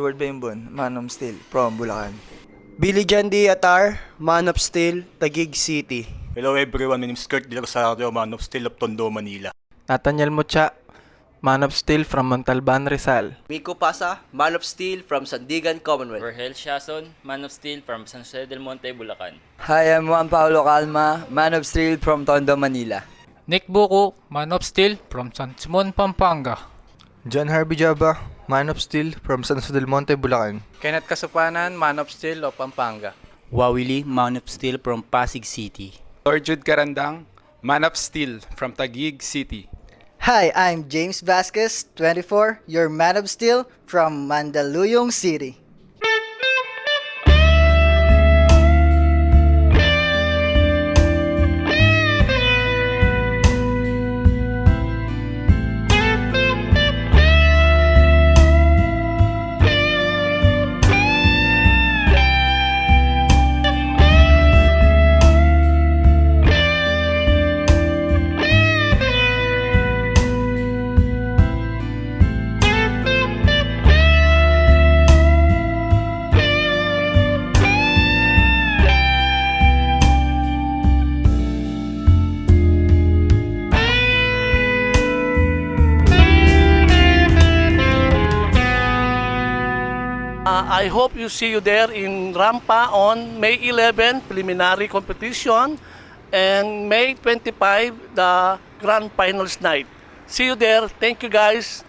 Edward Bembon, Man of Steel from Bulacan. Billy John D. Atar, Man of Steel, Taguig City. Hello everyone, my name is Kurt De Rosario, Man of Steel of Tondo, Manila. Nathaniel Mucha, Man of Steel from Montalban, Rizal. Miko Pasa, Man of Steel from Sandigan, Commonwealth. Vergel Shason, Man of Steel from San Jose del Monte, Bulacan. Hi, I'm Juan Paulo Calma, Man of Steel from Tondo, Manila. Nick Buko, Man of Steel from San Simon, Pampanga. John Harvey Jaba, Man of Steel from San Jose del Monte, Bulacan. Kenneth Kasupanan, Man of Steel of Pampanga. Wawili, Man of Steel from Pasig City. Lord Jude Carandang, Man of Steel from Taguig City. Hi, I'm James Vasquez, 24, your Man of Steel from Mandaluyong City. I hope you see you there in Rampa on May 11, preliminary competition, and May 25, the grand finals night. See you there. Thank you guys.